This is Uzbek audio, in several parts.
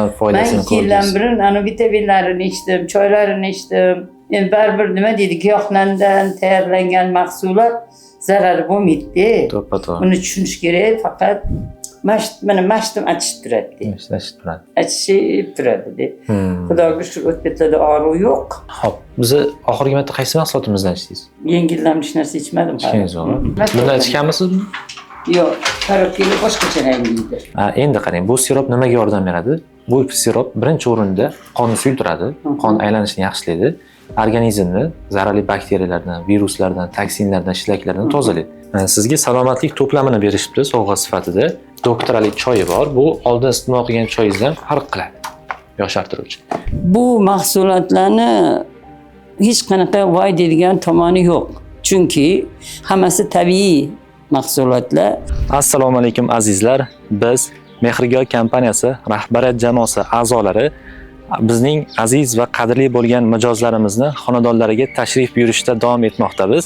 foydasini Ben 2 yildan beri vitaminlerini içtim, çaylarını içtim. Yani baribir nima deydi, giyohlardan tayyorlangan mahsulot zarari bo'lmaydi. To'ppa-to'g'ri. Buni tushunish kerak, faqat mana mashtum achishib turadi. Achishib turadi. Achishib turadi. Xudoga shukur o'tbetlarda og'riq yo'q. Xo'p, bizni oxirgi marta qaysi mahsulotimizdan ichdingiz? Yengillanmish narsa ichmadim. Ichganingiz yo'qmi? Bundan ichganmisiz? Yo'q, karotkeli boshqacha ranglidir. Endi qarang, bu sirop nimaga yordam beradi? Bu sirop birinchi o'rinda qonni suyultiradi, qon aylanishini yaxshilaydi, organizmni zararli bakteriyalardan, viruslardan, toksinlardan, shlaklardan tozalaydi. Sizga salomatlik to'plamini berishibdi sovg'a sifatida. Doktoralik choyi bor. Bu oldin iste'mol qilgan choyingizdan farq qiladi. Yoshartiruvchi. Bu mahsulotlarni hech qanaqa voy deydigan tomoni yo'q. Chunki hammasi tabiiy mahsulotlar. Assalomu alaykum azizlar. Biz Mehrgoy kompaniyasi rahbariyat jamoasi a'zolari bizning aziz va qadrli bo'lgan mijozlarimizni xonadonlariga tashrif buyurishda davom etmoqdamiz.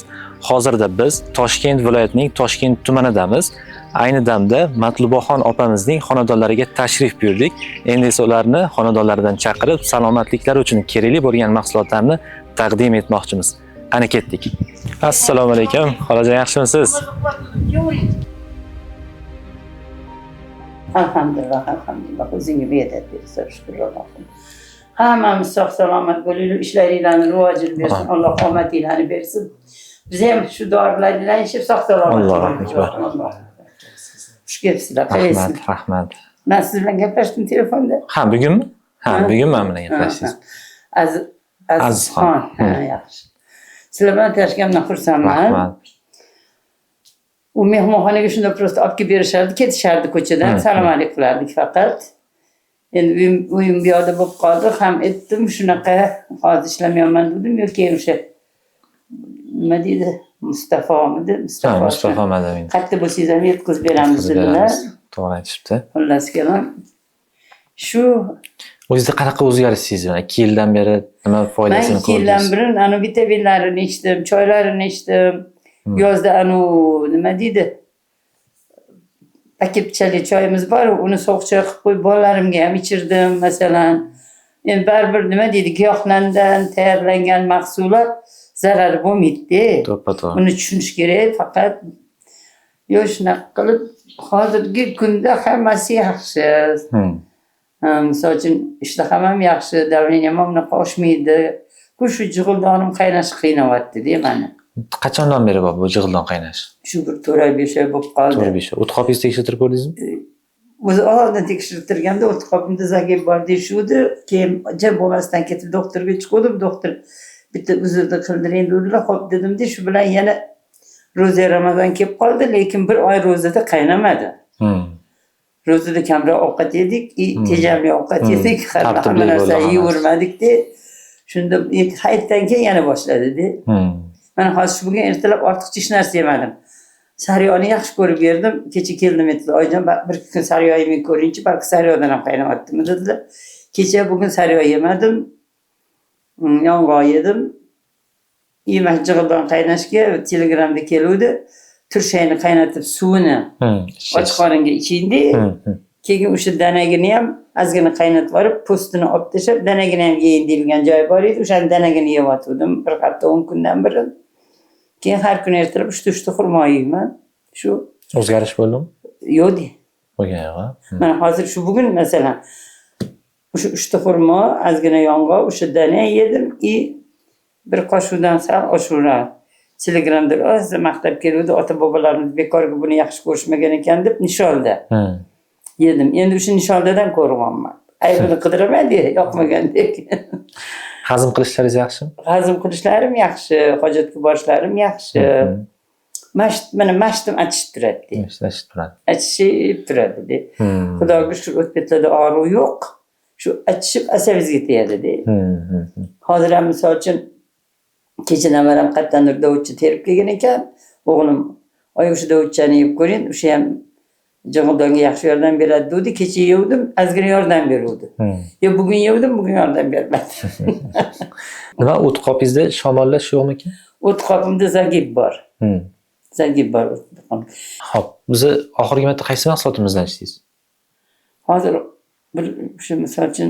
Hozirda biz Toshkent viloyatining Toshkent tumanidamiz. Ayni damda Matlubaxon opamizning xonadonlariga tashrif buyurdik. Endi esa ularni xonadonlaridan chaqirib, salomatliklari uchun kerakli bo'lgan mahsulotlarni taqdim etmoqchimiz. Ana ketdik. Assalomu alaykum. Xolajon, yaxshimisiz? Alhamdulillah, alhamdulillah. O'zingga bedat bersin, shukrlar. Hammamiz sog' salomat bo'linglar, ishlaringlarni rivojini bersin, Alloh omadinglarni bersin. Biz ham shu dorilar bilan ishib sog' salomat Alloh. Xush kelibsizlar. Rahmat, rahmat. Men siz bilan gaplashdim telefonda. Ha, bugunmi? Ha, bugun men bilan gaplashdingiz. Azizxon. Ha, yaxshi. Sizlar bilan tanishganimdan xursandman. Rahmat. U mehmonxonaga shunda prosta olib kelib berishardi, ketishardi ko'chadan, salom-alik qilardik faqat. Endi uyim bu yoqda bo'lib qoldi, ham aytdim shunaqa, hozir ishlamayapman dedim, yo'q, o'sha nima deydi, Mustafomidi? Mustafa Madamin. Qayerda bo'lsangiz ham yetkazib beramiz dedilar. To'g'ri aytishibdi. Xullas kelam. Shu O'zingizda qanaqa o'zgarish sezdingiz? 2 yildan beri nima foydasini ko'rdingiz? Men 2 yildan beri vitaminlarini ichdim, choylarini ichdim. Yozda nima deydi? Paketchali choyimiz bor, uni sovuq choy qilib qo'yib bolalarimga ham ichirdim, masalan. Endi baribir nima deydi, giyohlardan tayyorlangan mahsulot zarari bo'lmaydi. To'ppa-to'g'ri. Buni tushunish kerak, faqat shunaqa qilib hozirgi kunda hammasi yaxshi. Misol uchun ishtaham ham yaxshi, davleniyam unaqa oshmaydi. Shu jig'ildonim qaynashi qiynayapti-da meni. Qachondan beri bor bu jig'ildon qaynash? Shu bir 4-5 oy bo'lib qoldi. 4-5 oy. O't qopingizni tekshirtirib ko'rdingizmi? O'zi oldin tekshirtirganda o't qopimda zagib bor deyishuvdi. Keyin jim bo'lmasdan ketib doktorga chiqdim. Doktor bitta uzrni qildiring dedilar. Xo'p dedimda, shu bilan yana ro'za Ramazon kelib qoldi, lekin bir oy ro'zada qaynamadi. Ro'zada kamroq ovqat yedik, tejamli ovqat yedik, hamma narsa yeyavermadik-da. Shunda hayitdan keyin yana boshladi-da. Men hozir bugun ertalab ortiqcha hech narsa yemadim. Saryoni yaxshi ko'rib yerdim. Kecha keldim aytdilar, "Oyijon, bir kun saryo yemay ko'ringchi, balki saryodan ham qaynamayaptimi?" dedilar. Kecha bugun saryo yemadim. Yong'oq yedim. Yemak jig'ildon qaynashga Telegramda keluvdi. Turshayni qaynatib suvini och qoringa ichingdi. Keyin o'sha danagini ham ozgina qaynatib olib, postini olib tashlab, danagini ham yeyin deyilgan joy bor edi. O'sha danagini yeyotgandim bir hafta 10 kundan beri. Keyin har kun ertalab 3 xurmo yeyman. Shu o'zgarish bo'ldimi? Yo'q. Bo'lgan yo'q. Men hozir shu bugun masalan o'sha 3 xurmo, ozgina yong'oq, o'sha dana yedim, bir qoshiqdan sal oshura. Telegramda o'zi maqtab keluvdi, ota-bobolarimiz bekorga buni yaxshi ko'rishmagan ekan deb nisholda. Yedim. Endi o'sha nisholdadan ko'ryapman. Aybini qidiraman-da, yoqmagandek. Hazm qilishlaringiz yaxshimi? Hazm qilishlarim yaxshi, hojatga borishlarim yaxshi. Mana mashtum achishib turadi. Achishib turadi. Achishib turadi. Xudoga shukur o'tbetlarda og'riq yo'q. Shu achishib asabingizga tegadi-da. Hozir ham misol uchun kecha navaram qattandir dovutchi terib kelgan ekan. O'g'lim, "Oy, o'sha dovutchani yeb ko'ring, o'sha ham jig'ildonga yaxshi yordam beradi" dedi. Kecha yevdim, ozgina yordam beruvdi. Bugun yevdim, bugun yordam bermadi. Nima o't qopingizda shamollash yo'qmikan? O't qopimda zagib bor. Zagib bor. Xo'p, bizni oxirgi marta qaysi mahsulotimizdan ichdingiz? Hozir bir shu misol uchun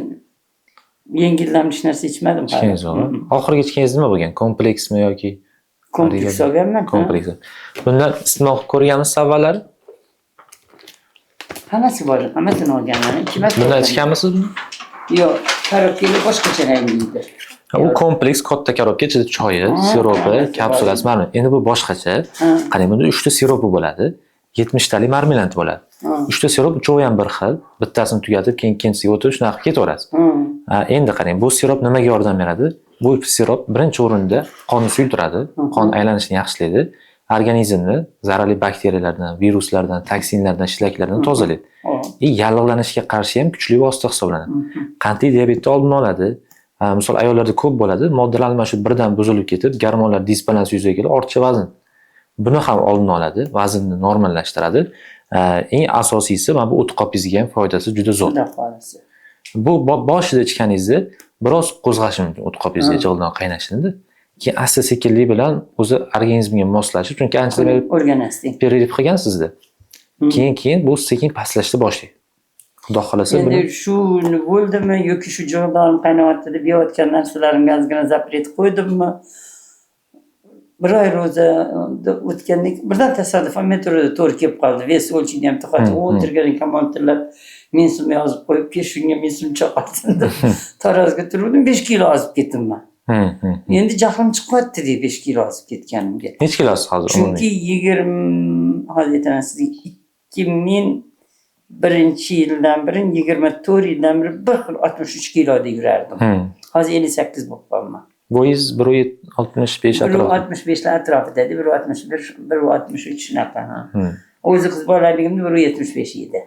yengillamich narsa ichmadim. Ichganingiz yo'qmi? Oxirgi ichganingiz nima bo'lgan? Kompleksmi yoki Kompleks olganman. kompleks? Bundan iste'mol qilib ko'rganmisiz avvallari? Hammasi bor, hammasini olganman. 2 marta. Bundan ichganmisiz buni? Yo'q, korobkali boshqacha rangli. U kompleks katta korobka, ichida choyi, siropi, kapsulasi, marmelad. Endi bu boshqacha. Qarang, bunda 3 ta siropi bo'ladi. 70 talik marmelad bo'ladi. 3 ta sirop uchovi ham bir xil. Bittasini tugatib, keyin ikkinchisiga o'tib, shunaqa qilib ketaverasiz. Endi qarang, bu sirop nimaga yordam beradi? Bu sirop birinchi o'rinda qonni suyultiradi, qon aylanishini yaxshilaydi, organizmni zararli bakteriyalardan, viruslardan, toksinlardan, shlaklardan tozalaydi. Yallig'lanishga qarshi ham kuchli vosita hisoblanadi. Qandli diabetni oldini oladi. Misol ayollarda ko'p bo'ladi, moddalar almashuv birdan buzilib ketib, gormonlar disbalansi yuzaga kelib, ortiqcha vazn. Buni ham oldini oladi, vaznni normallashtiradi. Eng asosiysi mana bu o't qopingizga ham foydasi juda zo'r. Bu boshida ichganingizda biroz qo'zg'ashi mumkin o't qopingizga jig'ildon qaynashini. Keyin asta-sekinlik bilan o'zi organizmga moslashib, chunki ancha o'rganasiz. Periodiv qilgansizda. Keyin bu sekin pastlashni boshlaydi. Xudo xolasa endi shuni bo'ldimi yoki shu jig'ildonim qaynayapti deb yeyotgan narsalarimga ozgina zapret qo'ydimmi? Bir oy ro'za o'tgandan birdan tasodifan metroda to'g'ri kelib qoldi. Ves o'lchini ham to'xtatib o'tirgan komandantlar mensimni yozib qo'yib, shunga mensim chaqirsin deb tarozga turdim, 5 kilo ozib ketdimman. Endi jahlim chiqyapti deb 5 kilo ozib ketganimga. Necha kilosiz hozir? Chunki 20 hozir aytaman sizga 2001-yildan beri 24 yildan beri bir xil 63 kiloda yurardim. Hozir 58 bo'lib qolman. Bo'yingiz 1.65 atrofida. 1.65 atrofida edi, 1.61, 1.63 shunaqa. O'zi qiz bolaligimda 1.75 edi.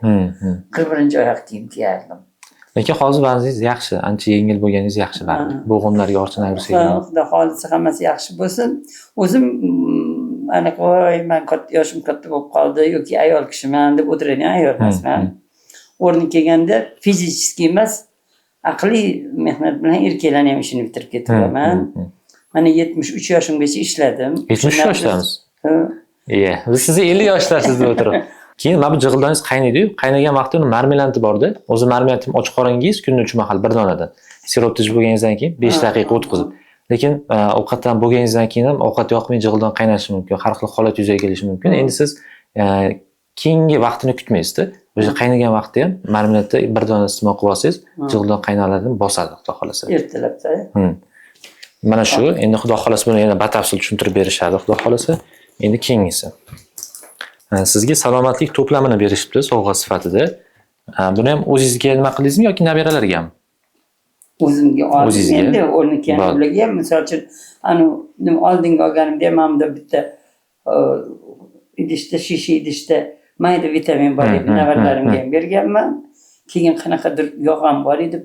41-oyoq kiyim kiyardim. Lekin hozir vaziningiz yaxshi, ancha yengil bo'lganingiz yaxshi baribir. Bo'g'imlarga orchana yursangiz. Xudo xohlasa hammasi yaxshi bo'lsin. O'zim anaqa voy men yoshim katta bo'lib qoldi yoki ayol kishiman deb o'tiradigan ayol emasman. O'rni kelganda fizически emas, aqliy mehnat bilan erkaklarni ham ishini bitirib ketaman. Mana 73 yoshimgacha ishladim. 73 yoshdamiz. Biz sizni 50 yoshlarsiz deb o'tirib. Keyin mana bu jig'ildoningiz qaynaydi-yu, qaynagan vaqtda uni marmeladi bor-da. O'zi marmelad ochiq qorangiz kunni 3 mahal bir donadan. Sirop ichib bo'lganingizdan keyin 5 daqiqa o'tkazib. Lekin ovqatdan bo'lganingizdan keyin ham ovqat yoqmay jig'ildon qaynashi mumkin, har xil holat yuzaga kelishi mumkin. Endi siz keyingi vaqtini kutmaysiz-da. O'sha qaynagan vaqtda ham marmeladda bir dona iste'mol qilib olsangiz, jig'ildon qaynalarini bosadi, xudo xolasa. Ertalabda. Mana shu, endi xudo xolasa buni yana batafsil tushuntirib berishadi, xudo xolasa. Endi keyingisi. Sizga salomatlik to'plamini berishibdi sovg'a sifatida. Buni ham o'zingizga nima qildingizmi yoki nabiralargami? O'zimga oldim. Endi o'rni kelganlarga ham misol uchun oldingi olganimda ham hamda bitta idishda, shisha idishda mayda vitamin bor edi, navaralarimga ham berganman. Keyin qanaqadir yog' ham bor edi,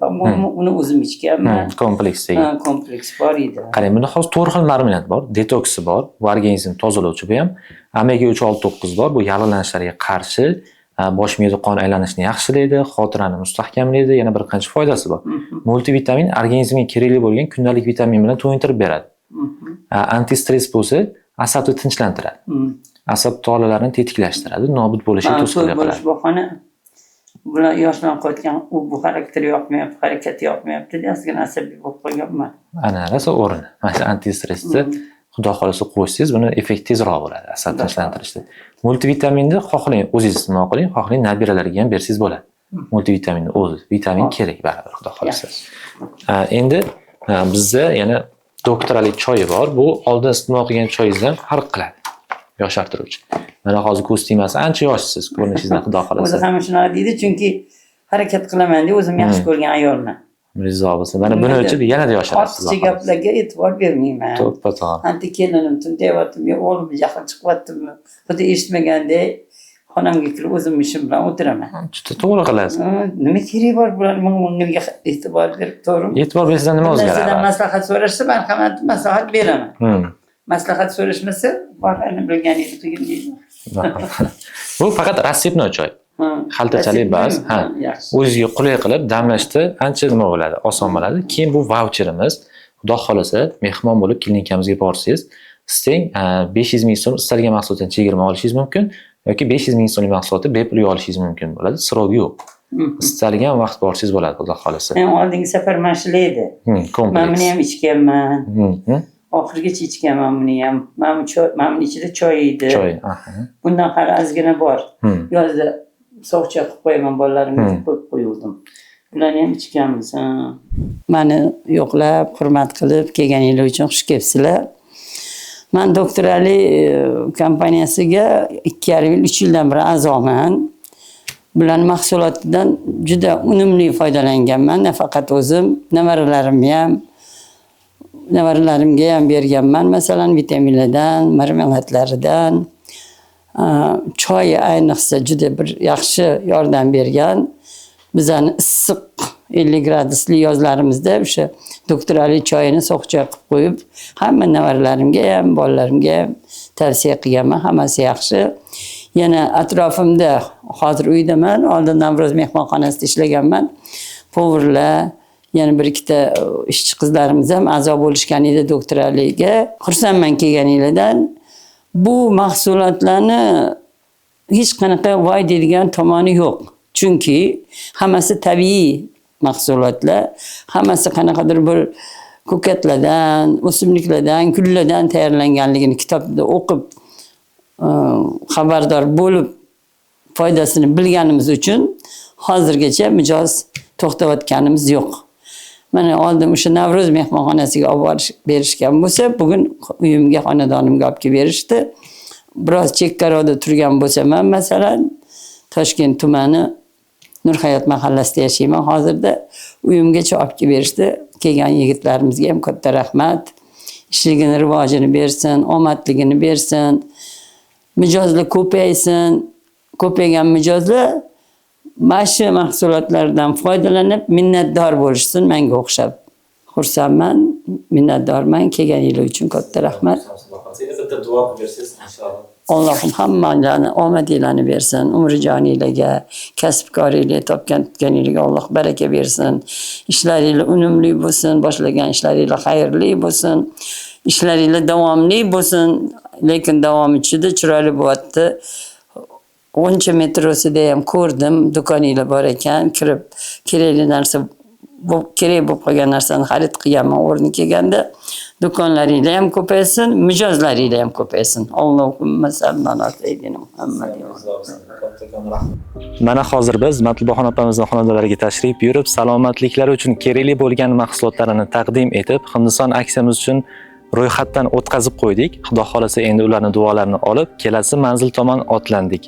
uni o'zim ichganman. Kompleksdagi. Kompleks bor edi. Qarang, bunda hozir 4 xil marmelad bor, detoksi bor, bu organizmni tozalovchi bu ham. Omega 3 6-9 bor, bu yallig'lanishlarga qarshi, bosh miyada qon aylanishini yaxshilaydi, xotirani mustahkamlaydi, yana bir qancha foydasi bor. Multivitamin organizmga kerakli bo'lgan kundalik vitamin bilan to'yintirib beradi. Anti-stress bo'lsa, asabni tinchlantiradi. Asab tolalarini tetiklashtiradi, nobud bo'lishiga to'sqinlik qiladi. Bular yoshlanib qolgan, bu xarakteri yoqmayapti, harakati yoqmayapti deb ozgina asabiy bo'lib qolganman. Ana rosa o'rni. Mana anti-stressni xudo xolasa qo'ysangiz, buni effekt tezroq bo'ladi asab tinchlantirishda. Multivitaminni xohlang o'zingiz iste'mol qiling, xohlang nabiralarga ham bersangiz bo'ladi. Multivitaminni o'zi, vitamin kerak baribir xudo xolasa. Endi bizda yana doktoralik choyi bor. Bu oldin iste'mol qilgan choyingizdan farq qiladi. Yoshartiruvchi. Mana hozir ko'z tiymasi, ancha yoshsiz, ko'rinishingizdan xudo xolasa. O'zi ham shunaqa deydi, chunki harakat qilaman deb o'zim yaxshi ko'rgan ayolman. Rizo bo'lsa, mana buni uchun yanada yosharasiz. Ortiqcha gaplarga e'tibor bermayman. To'ppa-to'g'ri. Anti kelinim tunayaptim, o'g'lim jahli chiqyaptimi? Xuddi eshitmagandek xonamga kirib o'zim ishim bilan o'tiraman. Juda to'g'ri qilasiz. Nima kerak bor bularga e'tibor berib to'g'rimi? E'tibor bersangizdan nima o'zgaradi? Sizdan maslahat so'rashsa, men ham maslahat beraman. Maslahat so'rashmasa, borani bilganingizni qilgin deydi. Bu faqat ratsepnoy choy. Xaltachalik bas, o'zingizga qulay qilib damlashda ancha nima bo'ladi, oson bo'ladi. Keyin bu vaucherimiz, xudo xolasa, mehmon bo'lib klinikamizga borsangiz, isting 500 ming so'm istalgan mahsulotdan chegirma olishingiz mumkin yoki 500 ming so'mlik mahsulotni bepul olishingiz mumkin bo'ladi. Srog yo'q. istalgan vaqt borishingiz bo'ladi, xudo xolasa. Oldingi safar mana shular edi. Man Kompleks. buni ham ichganman. Mhm. Oxirigacha ichganman buni ham. Mana buni ichida choy edi. Choy. Aha. Bundan qara ozgina bor. Hmm. Yozda soqcha qilib qo'yaman bolalarimga qo'yib qo'yuvdim. Bularni ham ichganmiz. Mani yo'qlab, hurmat qilib kelganingiz uchun xush kelibsizlar. Men Doktor Ali kompaniyasiga 2,5 yil, 3 yildan beri a'zoman. Bularning mahsulotidan juda unumli foydalanganman. Nafaqat o'zim, nevaralarimga ham berganman. Masalan, vitaminlardan, marmelatlaridan. Choy ayniqsa juda bir yaxshi yordam bergan. Bizani issiq 50 gradusli yozlarimizda o'sha Doktor Ali choyini soqcha qilib qo'yib, hamma nevaralarimga ham, bolalarimga ham tavsiya qilganman. Hammasi yaxshi. Yana atrofimda hozir uydaman, oldin Navro'z mehmonxonasida ishlaganman. Povurlar, yana bir ikkita ishchi qizlarimiz ham a'zo bo'lishgan edi Doktor Aliga. Xursandman kelganinglardan. Bu mahsulotlarni hech qanaqa voy deydigan tomoni yo'q. Chunki hammasi tabiiy mahsulotlar, hammasi qanaqadir bir ko'katlardan, o'simliklardan, gullardan tayyorlanganligini kitobda o'qib xabardor bo'lib foydasini bilganimiz uchun hozirgacha mijoz to'xtatayotganimiz yo'q. Mana oldin o'sha Navro'z mehmonxonasiga olib berishgan bo'lsa, bugun uyimga, xonadonimga olib kelib berishdi. Biroz chekkaroqda turgan bo'lsam ham, masalan, Toshkent tumani Nurhayot mahallasida yashayman hozirda. Uyimgacha olib kelib berishdi. Kelgan yigitlarimizga ham katta rahmat. Ishligini rivojini bersin, omadligini bersin. Mijozlar ko'paysin. Ko'paygan mijozlar mana shu mahsulotlardan foydalanib minnatdor bo'lishsin menga o'xshab. Xursandman, minnatdorman kelganingiz uchun katta rahmat. Bitta duo bersangiz inshaalloh. Allohim hammalarni omadinglarni bersin. Umrijoninglarga, kasb-koringlarga, topgan-tutganinglarga Alloh baraka bersin. Ishlaringiz unumli bo'lsin, boshlagan ishlaringiz xayrli bo'lsin. Ishlaringiz davomli bo'lsin, lekin davom ichida chiroyli bo'lyapti. 10 metrosida ham ko'rdim, do'koninglar bor ekan, kirib kerakli narsa kerak bo'lib qolgan narsani xarid qilganman o'rni kelganda. Do'konlaringlar ham ko'paysin, mijozlaringlar ham ko'paysin. Allohumma sallallohu alayhi Muhammadin. Mana hozir biz Matlubaxon opamizning xonadonlariga tashrif buyurib, salomatliklari uchun kerakli bo'lgan mahsulotlarini taqdim etib, Hindiston aksiyamiz uchun ro'yxatdan o'tkazib qo'ydik. Xudo xolasa endi ularning duolarini olib, kelasi manzil tomon otlandik.